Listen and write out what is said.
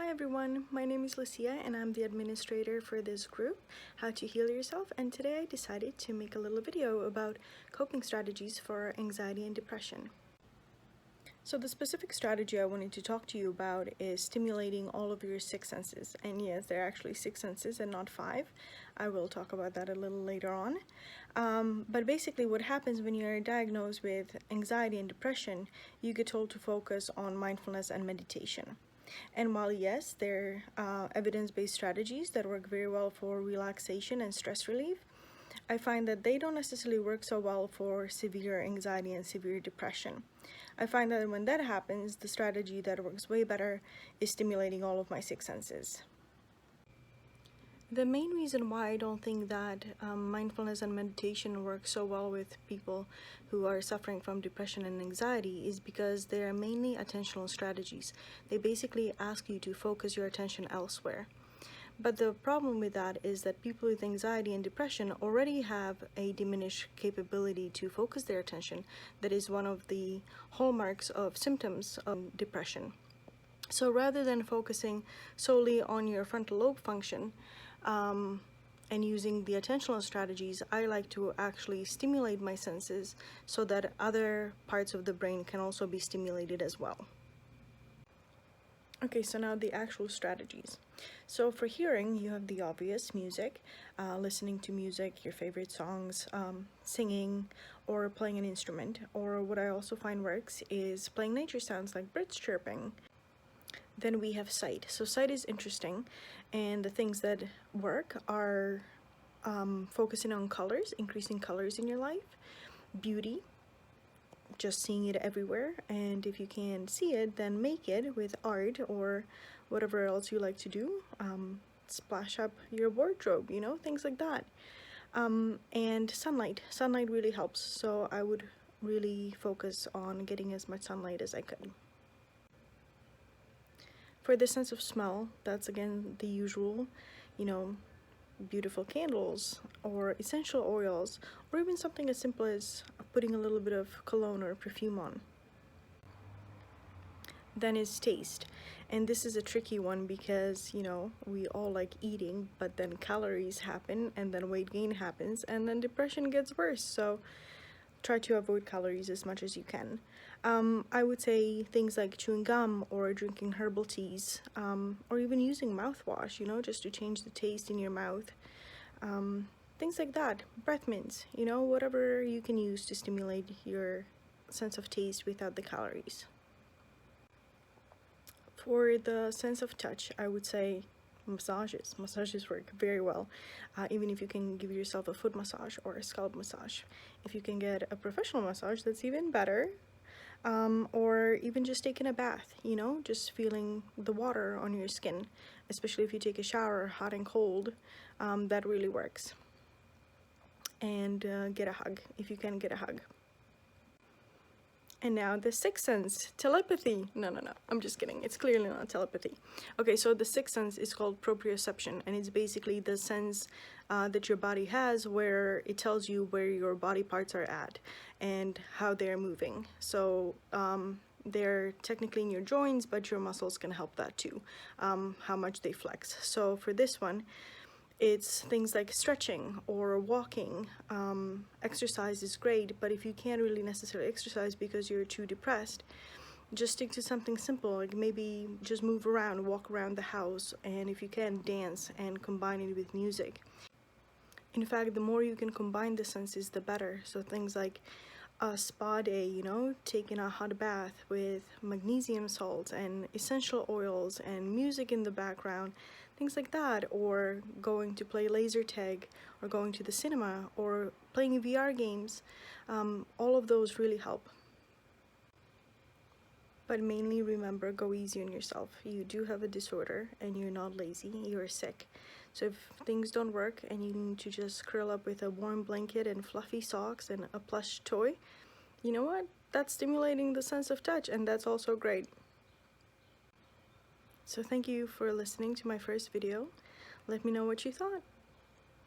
Hi everyone, my name is Lucia and I'm the administrator for this group, How to Heal Yourself, and today I decided to make a little video about coping strategies for anxiety and depression. So the specific strategy I wanted to talk to you about is stimulating all of your six senses. And yes, there are actually six senses and not five. I will talk about that a little later on. But basically what happens when you're diagnosed with anxiety and depression, you get told to focus on mindfulness and meditation. And while yes, there are evidence-based strategies that work very well for relaxation and stress relief, I find that they don't necessarily work so well for severe anxiety and severe depression. I find that when that happens, the strategy that works way better is stimulating all of my six senses. The main reason why I don't think that mindfulness and meditation work so well with people who are suffering from depression and anxiety is because they are mainly attentional strategies. They basically ask you to focus your attention elsewhere. But the problem with that is that people with anxiety and depression already have a diminished capability to focus their attention. That is one of the hallmarks of symptoms of depression. So rather than focusing solely on your frontal lobe function and using the attentional strategies, I like to actually stimulate my senses so that other parts of the brain can also be stimulated as well. Okay, so now the actual strategies. So for hearing, you have the obvious music, listening to music, your favorite songs, singing, or playing an instrument. Or what I also find works is playing nature sounds like birds chirping. Then we have sight. So sight is interesting, and the things that work are focusing on colors, increasing colors in your life, beauty, just seeing it everywhere, and if you can't see it, then make it with art or whatever else you like to do. Splash up your wardrobe, you know, things like that. And sunlight really helps, so I would really focus on getting as much sunlight as I could. For the sense of smell, that's again the usual, you know, beautiful candles or essential oils, or even something as simple as putting a little bit of cologne or perfume on. Then is taste, and this is a tricky one because, you know, we all like eating, but then calories happen and then weight gain happens and then depression gets worse. So try to avoid calories as much as you can. I would say things like chewing gum or drinking herbal teas, or even using mouthwash, you know, just to change the taste in your mouth. Things like that. Breath mints, you know, whatever you can use to stimulate your sense of taste without the calories. For the sense of touch, I would say massages. Massages work very well, even if you can give yourself a foot massage or a scalp massage. If you can get a professional massage, that's even better. Or even just taking a bath, you know, just feeling the water on your skin, especially if you take a shower, hot and cold, that really works. And get a hug, if you can get a hug. And now the sixth sense, telepathy. No, I'm just kidding. It's clearly not telepathy. Okay, so the sixth sense is called proprioception, and it's basically the sense that your body has where it tells you where your body parts are at and how they're moving. So they're technically in your joints, but your muscles can help that too, how much they flex. So for this one, it's things like stretching or walking. Exercise is great, but if you can't really necessarily exercise because you're too depressed, just stick to something simple, like maybe just move around, walk around the house, and if you can, dance and combine it with music. In fact, the more you can combine the senses, the better. So things like a spa day, you know, taking a hot bath with magnesium salts and essential oils and music in the background, things like that, or going to play laser tag, or going to the cinema, or playing VR games. All of those really help. But mainly remember, go easy on yourself. You do have a disorder and you're not lazy, you're sick. So if things don't work and you need to just curl up with a warm blanket and fluffy socks and a plush toy, you know what? That's stimulating the sense of touch, and that's also great. So thank you for listening to my first video. Let me know what you thought.